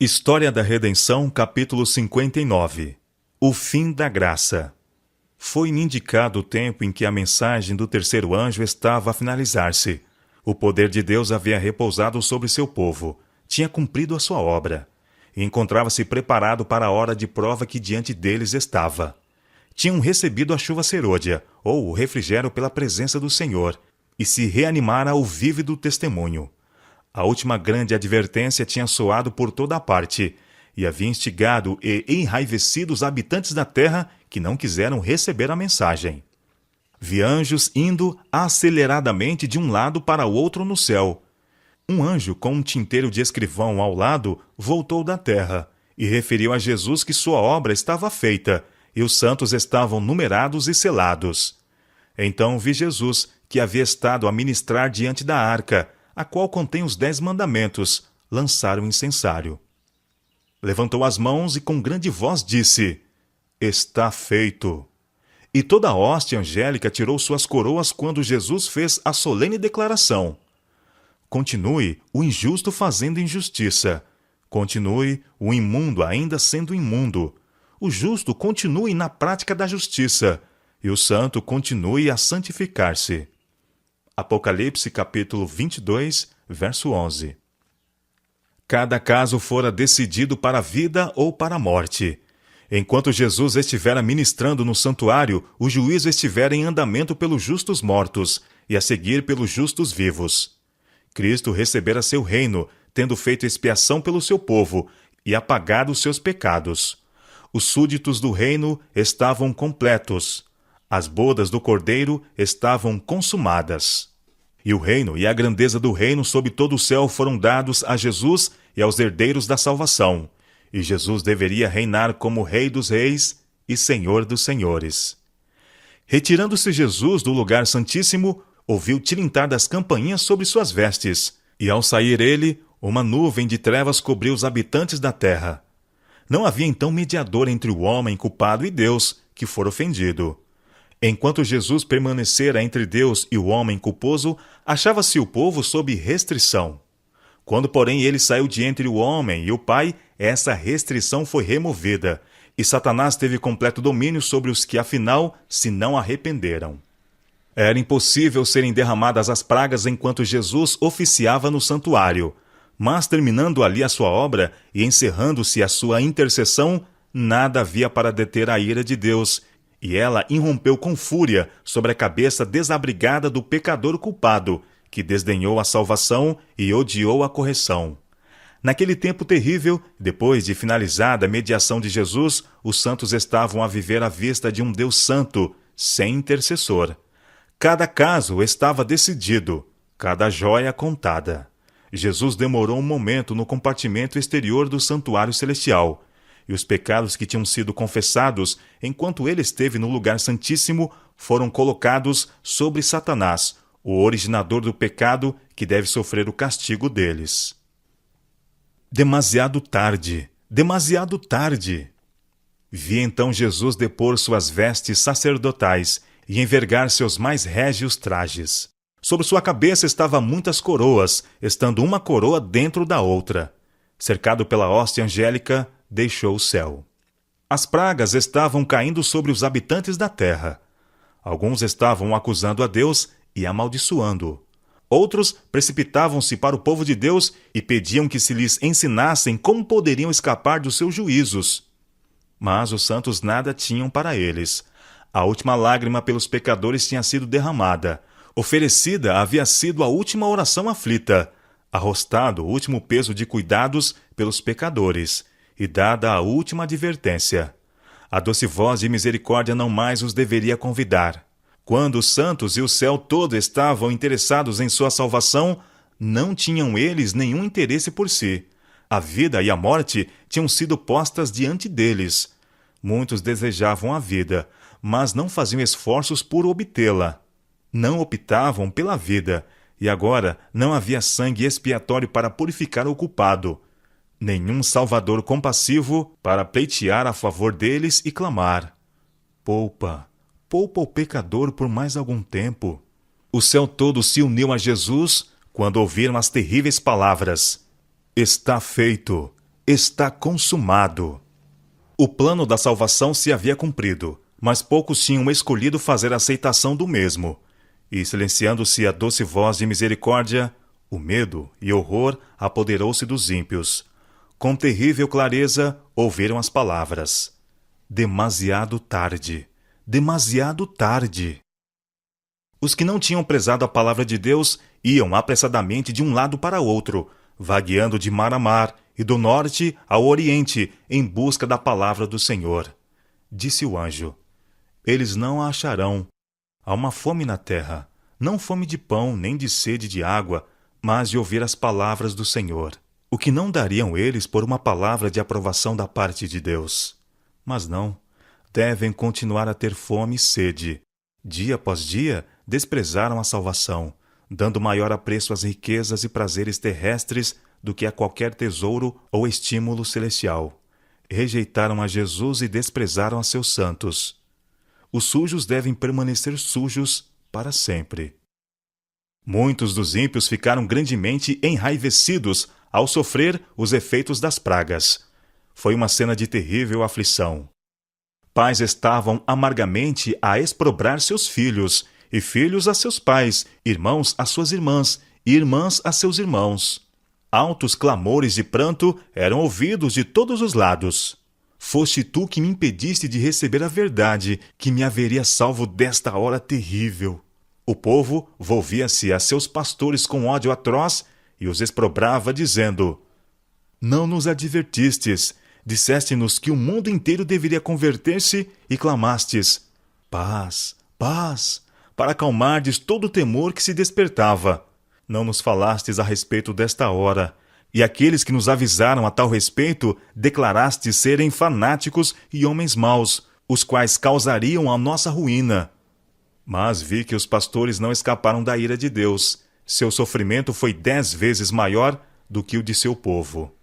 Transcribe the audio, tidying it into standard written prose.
História da Redenção, capítulo 59. O fim da graça. Foi-me indicado o tempo em que a mensagem do terceiro anjo estava a finalizar-se. O poder de Deus havia repousado sobre seu povo, tinha cumprido a sua obra, e encontrava-se preparado para a hora de prova que diante deles estava. Tinham recebido a chuva serôdia, ou o refrigério pela presença do Senhor, e se reanimara o vívido testemunho. A última grande advertência tinha soado por toda a parte, e havia instigado e enraivecido os habitantes da terra que não quiseram receber a mensagem. Vi anjos indo aceleradamente de um lado para o outro no céu. Um anjo com um tinteiro de escrivão ao lado voltou da terra, e referiu a Jesus que sua obra estava feita, e os santos estavam numerados e selados. Então vi Jesus, que havia estado a ministrar diante da arca, a qual contém os 10 mandamentos, lançar o incensário. Levantou as mãos e com grande voz disse: Está feito. E toda a hoste angélica tirou suas coroas quando Jesus fez a solene declaração: Continue o injusto fazendo injustiça. Continue o imundo ainda sendo imundo. O justo continue na prática da justiça, e o santo continue a santificar-se. Apocalipse capítulo 22, verso 11. Cada caso fora decidido para a vida ou para a morte. Enquanto Jesus estivera ministrando no santuário, o juízo estivera em andamento pelos justos mortos, e a seguir pelos justos vivos. Cristo recebera seu reino, tendo feito expiação pelo seu povo, e apagado os seus pecados. Os súditos do reino estavam completos. As bodas do Cordeiro estavam consumadas. E o reino e a grandeza do reino sob todo o céu foram dados a Jesus e aos herdeiros da salvação. E Jesus deveria reinar como Rei dos reis e Senhor dos senhores. Retirando-se Jesus do lugar santíssimo, ouviu tilintar das campainhas sobre suas vestes, e ao sair ele, uma nuvem de trevas cobriu os habitantes da terra. Não havia então mediador entre o homem culpado e Deus, que for ofendido. Enquanto Jesus permanecera entre Deus e o homem culposo, achava-se o povo sob restrição. Quando, porém, ele saiu de entre o homem e o Pai, essa restrição foi removida, e Satanás teve completo domínio sobre os que, afinal, se não arrependeram. Era impossível serem derramadas as pragas enquanto Jesus oficiava no santuário, mas, terminando ali a sua obra e encerrando-se a sua intercessão, nada havia para deter a ira de Deus, e ela irrompeu com fúria sobre a cabeça desabrigada do pecador culpado, que desdenhou a salvação e odiou a correção. Naquele tempo terrível, depois de finalizada a mediação de Jesus, os santos estavam a viver à vista de um Deus santo, sem intercessor. Cada caso estava decidido, cada joia contada. Jesus demorou um momento no compartimento exterior do santuário celestial, e os pecados que tinham sido confessados enquanto ele esteve no lugar santíssimo foram colocados sobre Satanás, o originador do pecado que deve sofrer o castigo deles. Demasiado tarde, demasiado tarde! Vi então Jesus depor suas vestes sacerdotais e envergar seus mais régios trajes. Sobre sua cabeça estavam muitas coroas, estando uma coroa dentro da outra. Cercado pela hoste angélica, deixou o céu. As pragas estavam caindo sobre os habitantes da terra. Alguns estavam acusando a Deus e amaldiçoando-o. Outros precipitavam-se para o povo de Deus e pediam que se lhes ensinassem como poderiam escapar dos seus juízos. Mas os santos nada tinham para eles. A última lágrima pelos pecadores tinha sido derramada. Oferecida havia sido a última oração aflita. Arrostado o último peso de cuidados pelos pecadores. E dada a última advertência. A doce voz de misericórdia não mais os deveria convidar. Quando os santos e o céu todo estavam interessados em sua salvação, não tinham eles nenhum interesse por si. A vida e a morte tinham sido postas diante deles. Muitos desejavam a vida, mas não faziam esforços por obtê-la. Não optavam pela vida, e agora não havia sangue expiatório para purificar o culpado. Nenhum salvador compassivo para pleitear a favor deles e clamar: poupa o pecador por mais algum tempo. O céu todo se uniu a Jesus quando ouviram as terríveis palavras: Está feito, está consumado. O plano da salvação se havia cumprido, mas poucos tinham escolhido fazer a aceitação do mesmo. E, silenciando-se a doce voz de misericórdia, o medo e horror apoderou-se dos ímpios. Com terrível clareza, ouviram as palavras: demasiado tarde, demasiado tarde. Os que não tinham prezado a palavra de Deus iam apressadamente de um lado para outro, vagueando de mar a mar e do norte ao oriente em busca da palavra do Senhor. Disse o anjo: eles não a acharão. Há uma fome na terra, não fome de pão nem de sede de água, mas de ouvir as palavras do Senhor. O que não dariam eles por uma palavra de aprovação da parte de Deus? Mas não, devem continuar a ter fome e sede. Dia após dia, desprezaram a salvação, dando maior apreço às riquezas e prazeres terrestres do que a qualquer tesouro ou estímulo celestial. Rejeitaram a Jesus e desprezaram a seus santos. Os sujos devem permanecer sujos para sempre. Muitos dos ímpios ficaram grandemente enraivecidos ao sofrer os efeitos das pragas. Foi uma cena de terrível aflição. Pais estavam amargamente a exprobrar seus filhos, e filhos a seus pais, irmãos a suas irmãs, e irmãs a seus irmãos. Altos clamores de pranto eram ouvidos de todos os lados. Foste tu que me impediste de receber a verdade, que me haveria salvo desta hora terrível. O povo volvia-se a seus pastores com ódio atroz e os exprobrava, dizendo: não nos advertistes, disseste-nos que o mundo inteiro deveria converter-se e clamastes: paz, paz, para acalmardes todo o temor que se despertava. Não nos falastes a respeito desta hora, e aqueles que nos avisaram a tal respeito declarastes serem fanáticos e homens maus, os quais causariam a nossa ruína. Mas vi que os pastores não escaparam da ira de Deus. Seu sofrimento foi 10 vezes maior do que o de seu povo.